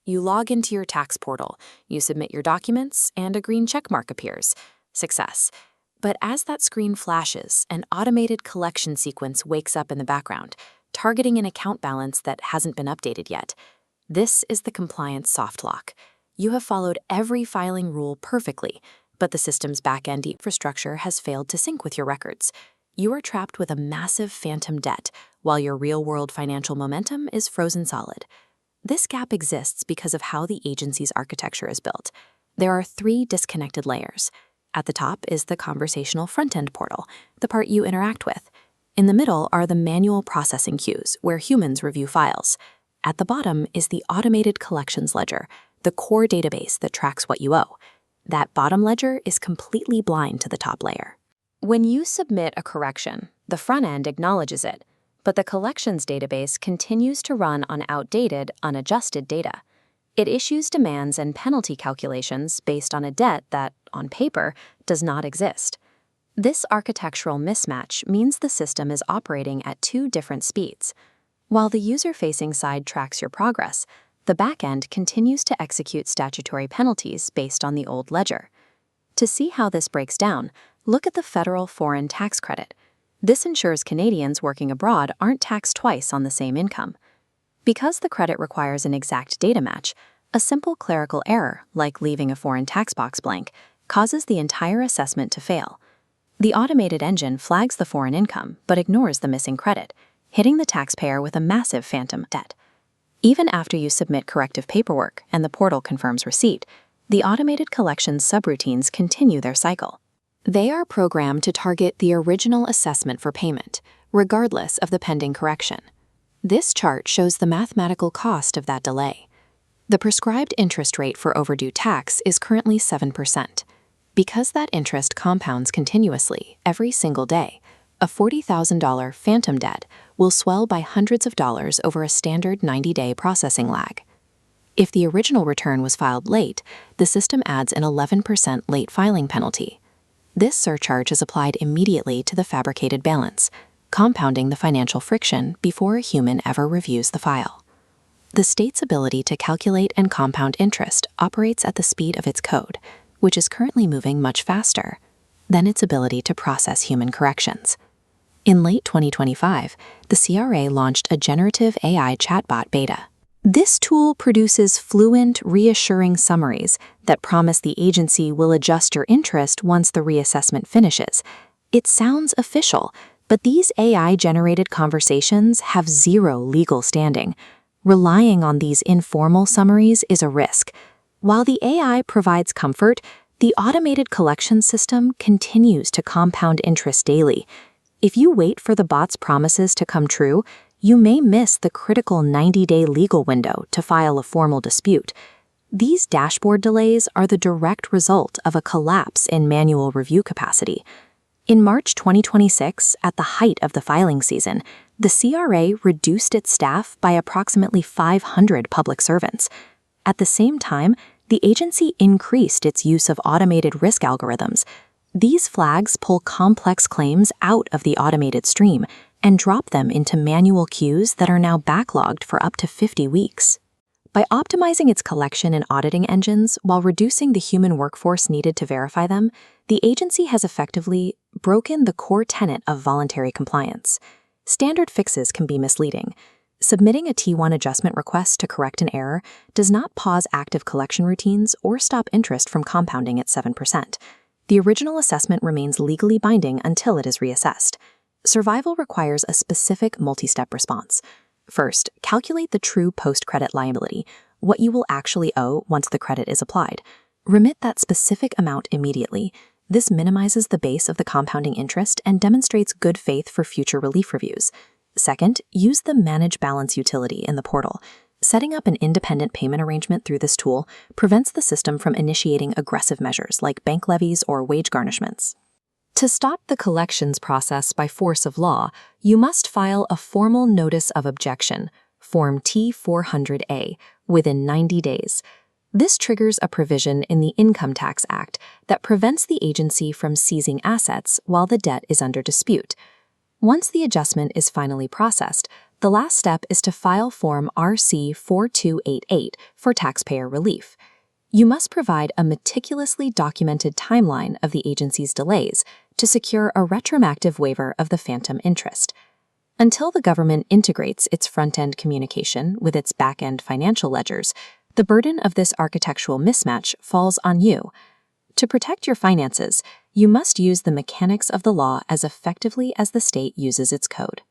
You log into your tax portal, you submit your documents, and a green checkmark appears. Success. But as that screen flashes, an automated collection sequence wakes up in the background, targeting an account balance that hasn't been updated yet. This is the compliance soft lock. You have followed every filing rule perfectly, but the system's back-end infrastructure has failed to sync with your records. You are trapped with a massive phantom debt, while your real-world financial momentum is frozen solid. This gap exists because of how the agency's architecture is built. There are 3 disconnected layers. At the top is the conversational front-end portal, the part you interact with. In the middle are the manual processing queues, where humans review files. At the bottom is the automated collections ledger, the core database that tracks what you owe. That bottom ledger is completely blind to the top layer. When you submit a correction, the front end acknowledges it, but the collections database continues to run on outdated, unadjusted data. It issues demands and penalty calculations based on a debt that, on paper, does not exist. This architectural mismatch means the system is operating at 2 different speeds. While the user-facing side tracks your progress, the backend continues to execute statutory penalties based on the old ledger. To see how this breaks down, look at the federal foreign tax credit. This ensures Canadians working abroad aren't taxed twice on the same income. Because the credit requires an exact data match, a simple clerical error, like leaving a foreign tax box blank, causes the entire assessment to fail. The automated engine flags the foreign income but ignores the missing credit, hitting the taxpayer with a massive phantom debt. Even after you submit corrective paperwork and the portal confirms receipt, the automated collections subroutines continue their cycle. They are programmed to target the original assessment for payment, regardless of the pending correction. This chart shows the mathematical cost of that delay. The prescribed interest rate for overdue tax is currently 7%. Because that interest compounds continuously every single day, a $40,000 phantom debt will swell by hundreds of dollars over a standard 90-day processing lag. If the original return was filed late, the system adds an 11% late filing penalty. This surcharge is applied immediately to the fabricated balance, compounding the financial friction before a human ever reviews the file. The state's ability to calculate and compound interest operates at the speed of its code, which is currently moving much faster than its ability to process human corrections. In late 2025, the CRA launched a generative AI chatbot beta. This tool produces fluent, reassuring summaries that promise the agency will adjust your interest once the reassessment finishes. It sounds official, but these AI-generated conversations have 0 legal standing. Relying on these informal summaries is a risk. While the AI provides comfort, the automated collection system continues to compound interest daily. If you wait for the bot's promises to come true, you may miss the critical 90-day legal window to file a formal dispute. These dashboard delays are the direct result of a collapse in manual review capacity. In March 2026, at the height of the filing season, the CRA reduced its staff by approximately 500 public servants. At the same time, the agency increased its use of automated risk algorithms. These flags pull complex claims out of the automated stream and drop them into manual queues that are now backlogged for up to 50 weeks. By optimizing its collection and auditing engines while reducing the human workforce needed to verify them, the agency has effectively broken the core tenet of voluntary compliance. Standard fixes can be misleading. Submitting a T1 adjustment request to correct an error does not pause active collection routines or stop interest from compounding at 7%. The original assessment remains legally binding until it is reassessed. Survival requires a specific multi-step response. First, calculate the true post-credit liability, what you will actually owe once the credit is applied. Remit that specific amount immediately. This minimizes the base of the compounding interest and demonstrates good faith for future relief reviews. Second, use the Manage Balance utility in the portal. Setting up an independent payment arrangement through this tool prevents the system from initiating aggressive measures like bank levies or wage garnishments. To stop the collections process by force of law, you must file a formal notice of objection, Form T400A, within 90 days. This triggers a provision in the Income Tax Act that prevents the agency from seizing assets while the debt is under dispute. Once the adjustment is finally processed, The last step is to file Form RC-4288 for taxpayer relief. You must provide a meticulously documented timeline of the agency's delays to secure a retroactive waiver of the phantom interest. Until the government integrates its front-end communication with its back-end financial ledgers, the burden of this architectural mismatch falls on you. To protect your finances, you must use the mechanics of the law as effectively as the state uses its code.